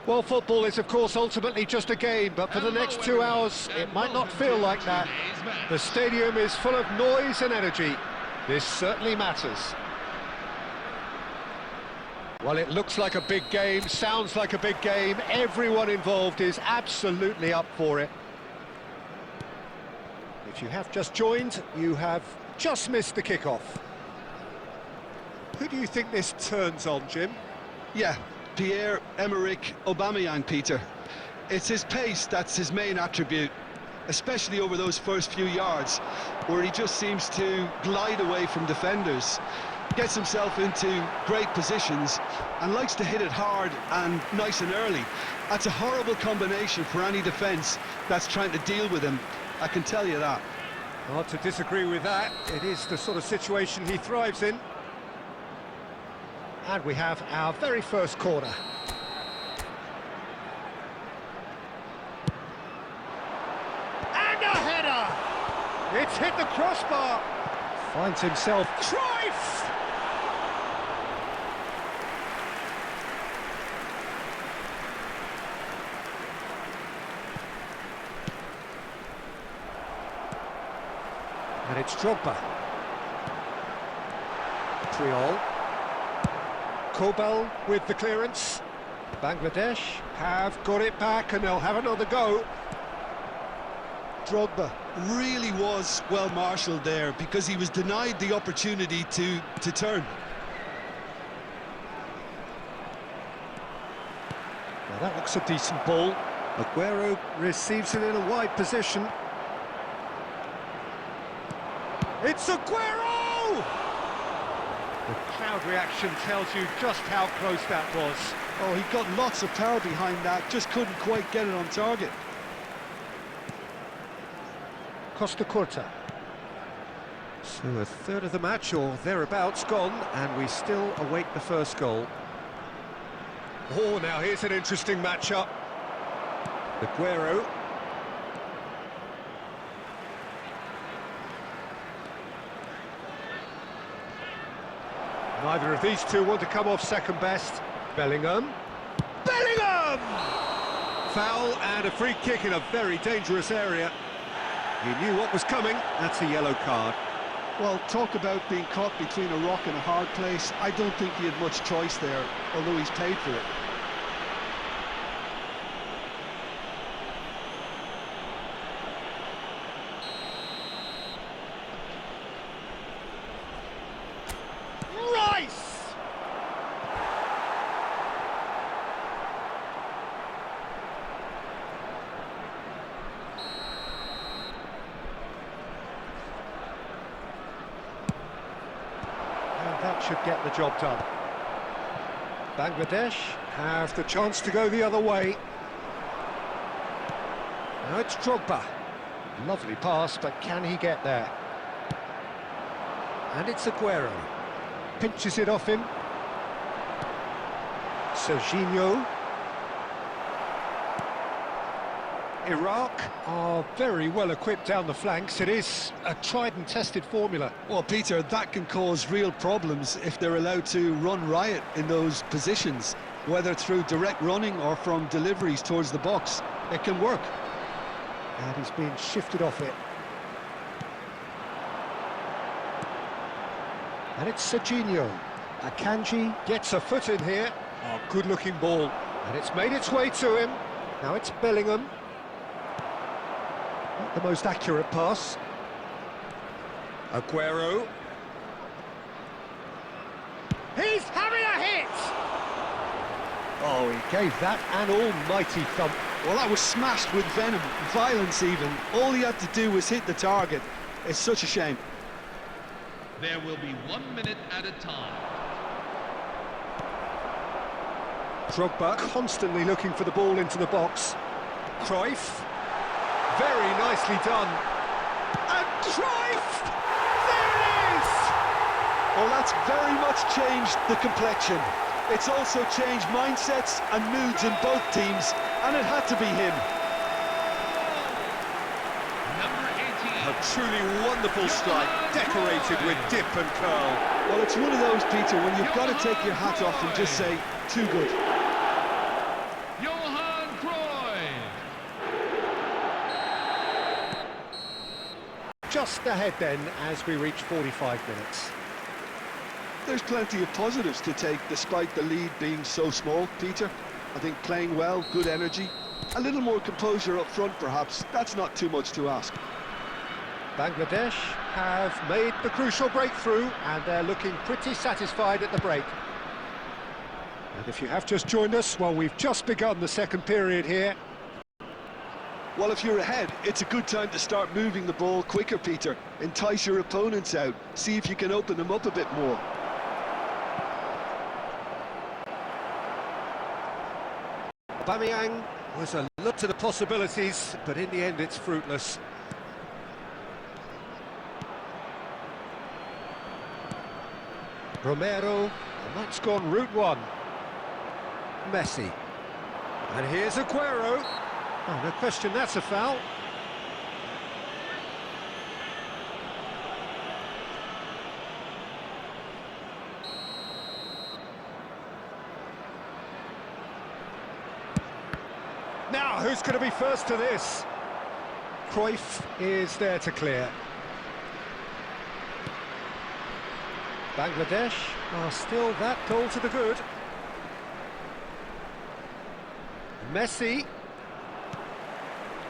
Well, football is, of course, ultimately just a game, but for the next 2 hours, it might not feel like that. The stadium is full of noise and energy. This certainly matters. Well, it looks like a big game, sounds like a big game. Everyone involved is absolutely up for it. If you have just joined, you have just missed the kickoff. Who do you think this turns on, Jim? Yeah, Pierre-Emerick Aubameyang, Peter. It's his pace that's his main attribute, especially over those first few yards, where he just seems to glide away from defenders, gets himself into great positions, and likes to hit it hard and nice and early. That's a horrible combination for any defence that's trying to deal with him, I can tell you that. Hard to disagree with that. It is the sort of situation he thrives in. And we have our very first corner. And a header! It's hit the crossbar. Finds himself Cruyff! And it's Drogba. Triol. Kobel with the clearance. Bangladesh have got it back and they'll have another go. Drogba really was well marshalled there because he was denied the opportunity to turn. Now that looks a decent ball. Aguero receives it in a wide position. It's Aguero! The crowd reaction tells you just how close that was. Oh, he got lots of power behind that, just couldn't quite get it on target. Costa Curta. So a third of the match, or thereabouts, gone, and we still await the first goal. Oh, now here's an interesting matchup. Aguero. Neither of these two want to come off second best. Bellingham. Bellingham! Foul and a free kick in a very dangerous area. He knew what was coming. That's a yellow card. Well, talk about being caught between a rock and a hard place. I don't think he had much choice there, although he's paid for it. That should get the job done. Bangladesh have the chance to go the other way. Now it's Drogba. Lovely pass, but can he get there? And it's Aguero. Pinches it off him. Serginho. Iraq are very well equipped down the flanks. It is a tried and tested formula. Well, Peter, that can cause real problems if they're allowed to run riot in those positions, whether through direct running or from deliveries towards the box. It can work. And he's being shifted off it. And it's Serginho. Akanji gets a foot in here. Oh, good-looking ball. And it's made its way to him. Now it's Bellingham. Not the most accurate pass. Aguero. He's having a hit! Oh, he gave that an almighty thump. Well, that was smashed with venom, violence even. All he had to do was hit the target. It's such a shame. There will be 1 minute at a time. Drogba constantly looking for the ball into the box. Cruyff. Very nicely done. And Cruyff! There it is! Well, that's very much changed the complexion. It's also changed mindsets and moods in both teams, and it had to be him. Number 18. A truly wonderful strike, decorated with dip and curl. Well, it's one of those, Peter, when you've got to take your hat off and just say, too good. just ahead then as we reach 45 minutes. There's plenty of positives to take despite the lead being so small, Peter. I think playing well, good energy, a little more composure up front perhaps, that's not too much to ask. Bangladesh have made the crucial breakthrough and they're looking pretty satisfied at the break. And if you have just joined us, well, we've just begun the second period here. Well, if you're ahead, it's a good time to start moving the ball quicker, Peter. Entice your opponents out, see if you can open them up a bit more. Aubameyang was a look to the possibilities, but in the end it's fruitless. Romero, and that's gone route one. Messi. And here's Aguero. Oh, no question, that's a foul. Now, who's going to be first to this? Cruyff is there to clear. Bangladesh are still that goal to the good. Messi.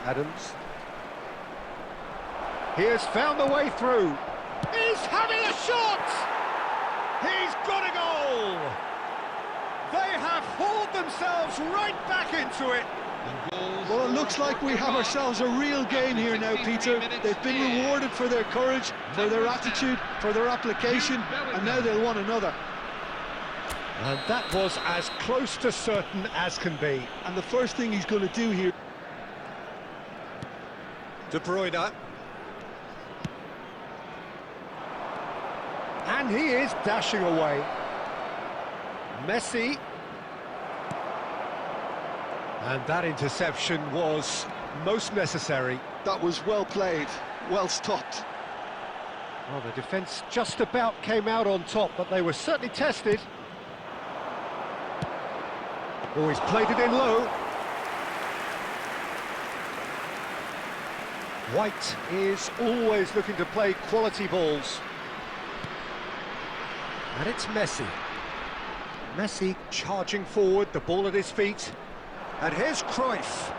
Adams. He has found the way through. He's having a shot! He's got a goal! They have hauled themselves right back into it. Well, it looks like we have ourselves a real game here now, Peter. They've been rewarded for their courage, for their attitude, for their application, and now they'll want another. And that was as close to certain as can be. And the first thing he's going to do here... De Bruyne. And he is dashing away. Messi. And that interception was most necessary. That was well played, well stopped. Well, the defence just about came out on top, but they were certainly tested. Oh, he's played it in low. White is always looking to play quality balls. And it's Messi. Messi charging forward, the ball at his feet. And here's Cruyff.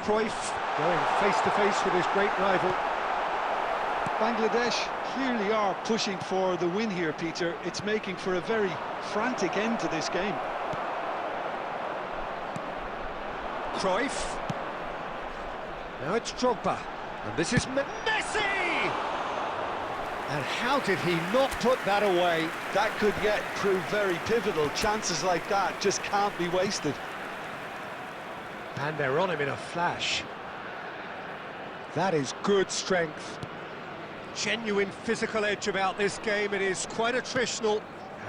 Cruyff going face-to-face with his great rival. Bangladesh clearly are pushing for the win here, Peter. It's making for a very frantic end to this game. Cruyff. Now it's Drogba. And this is Messi! And how did he not put that away? That could yet prove very pivotal. Chances like that just can't be wasted. And they're on him in a flash. That is good strength. Genuine physical edge about this game. It is quite attritional.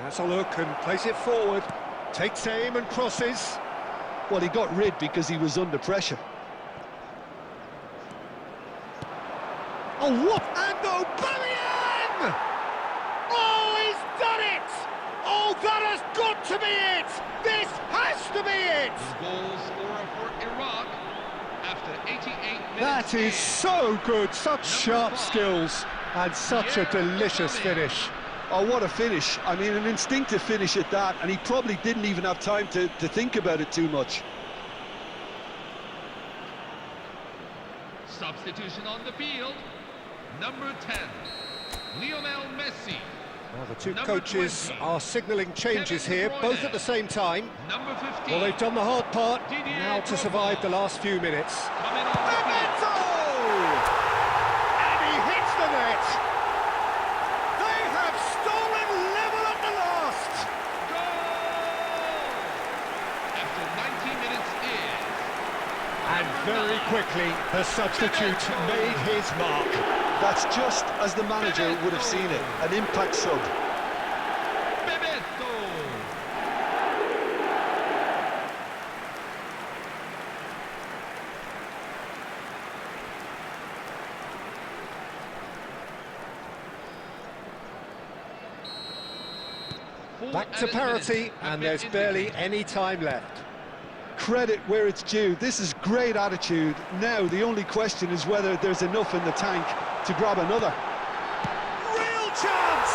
Has a look and plays it forward. Takes aim and crosses. Well, he got rid because he was under pressure. Oh, what? And Aubameyang! Oh, he's done it! Oh, that has got to be it! This has to be it! Goal scorer for Iraq after 88 minutes. That is so good, such sharp skills, and such a delicious finish. Oh, what a finish. I mean, an instinctive finish at that, and he probably didn't even have time to think about it too much. Substitution on the field. Number 10, Lionel Messi. Well, the two Number coaches 20, are signalling changes Kevin here, De Bruyne. both at the same time. Number 15. Well, they've done the hard part, Didier now to Drogba. survive the last few minutes. Coming on the field. And he hits the net! They have stolen level at the last! Goal! After 90 minutes in. And very quickly, the substitute made his mark. That's just as the manager would have seen it, an impact sub. Bebeto. Back to parity, and there's barely any time left. Credit where it's due. This is great attitude. Now, the only question is whether there's enough in the tank to grab another. Real chance!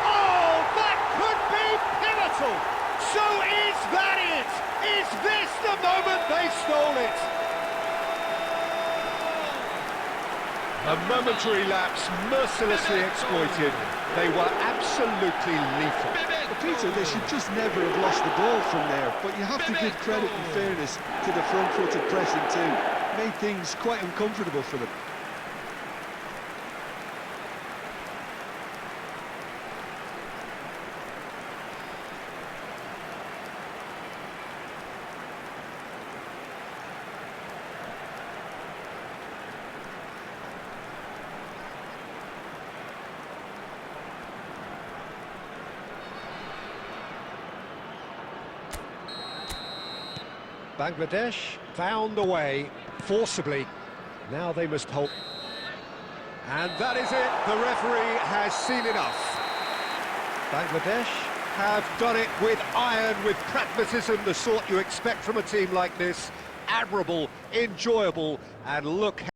Oh, that could be pivotal! So is that it? Is this the moment they stole it? A momentary lapse, mercilessly exploited. They were absolutely lethal. Peter, they should just never have lost the ball from there, but you have to give credit and fairness to the front-footed pressing too. Made things quite uncomfortable for them. Bangladesh found a way, forcibly. Now they must hope. And that is it, the referee has seen enough. Bangladesh have done it with iron, with pragmatism, the sort you expect from a team like this. Admirable, enjoyable, and look